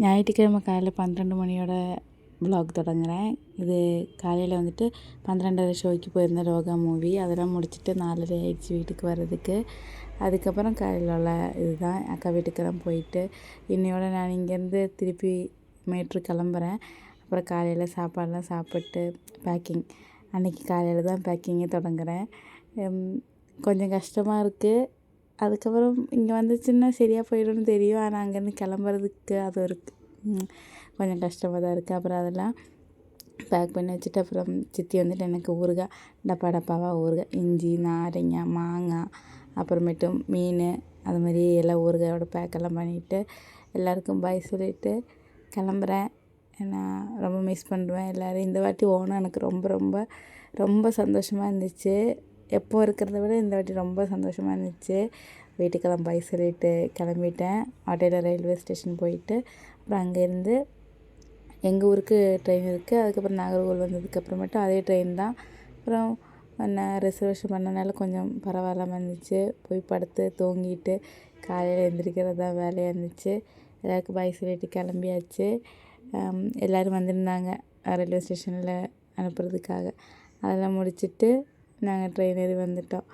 ஞாயிற்றுக்கிழமை காலையில் 12 மணியோட விலாக் தொடங்குகிறேன். இது காலையில் வந்துட்டு 12:30 ஷோய்க்கு போயிருந்தேன் ரோகா மூவி. அதெல்லாம் முடிச்சுட்டு 4:30 ஆயிடுச்சு வீட்டுக்கு வர்றதுக்கு. அதுக்கப்புறம் காலையில் உள்ள இதுதான் அக்கா வீட்டுக்கெல்லாம் போயிட்டு இன்னையோட நான் இங்கேருந்து திருப்பி மேட்ரு கிளம்புறேன். அப்புறம் காலையில் சாப்பாடெலாம் சாப்பிட்டு பேக்கிங் அன்றைக்கி காலையில் தான் பேக்கிங்கே தொடங்குகிறேன். கொஞ்சம் கஷ்டமாக இருக்குது. அதுக்கப்புறம் இங்கே வந்துச்சுன்னா சரியாக போயிடும்னு தெரியும். ஆனால் அங்கேருந்து கிளம்புறதுக்கு அது ஒரு கொஞ்சம் கஷ்டமாக தான் இருக்குது. அப்புறம் அதெல்லாம் பேக் பண்ணி வச்சுட்டு அப்புறம் சித்தி வந்துட்டு எனக்கு ஊறுகாய் டப்பாவாக ஊறுகாய் இஞ்சி நாரங்க மாங்காய் அப்புறமேட்டு மீன் அது மாதிரி எல்லாம் ஊறுகாயோட பேக்கெல்லாம் பண்ணிவிட்டு எல்லாேருக்கும் பாய் சொல்லிவிட்டு கிளம்புறேன். நான் ரொம்ப மிஸ் பண்ணுவேன் எல்லோரும். இந்த வாட்டி ஓணம் எனக்கு ரொம்ப ரொம்ப ரொம்ப சந்தோஷமாக இருந்துச்சு. எப்போ இருக்கிறத விட இந்த வாட்டி ரொம்ப சந்தோஷமாக இருந்துச்சு. வீட்டுக்கெல்லாம் பாய் சொல்லிவிட்டு கிளம்பிட்டேன். ஆட்டோவில் ரயில்வே ஸ்டேஷன் போயிட்டு அப்புறம் அங்கேருந்து எங்கள் ஊருக்கு ட்ரெயின் இருக்குது. அதுக்கப்புறம் நாகர்கோவில் வந்ததுக்கப்புறமேட்டு அதே ட்ரெயின் தான். அப்புறம் நான் ரிசர்வேஷன் பண்ணனால கொஞ்சம் பரவாயில்லாமல் இருந்துச்சு. போய் படுத்து தூங்கிட்டு காலையில் எழுந்திரிக்கிறது தான் வேலையாக இருந்துச்சு. எல்லாேருக்கும் பாய் சொல்லிவிட்டு கிளம்பியாச்சு. எல்லோரும் வந்திருந்தாங்க ரயில்வே ஸ்டேஷனில் அனுப்புறதுக்காக. அதெல்லாம் முடிச்சுட்டு நாங்கள் ட்ரெயின் ஏறி வந்துட்டோம்.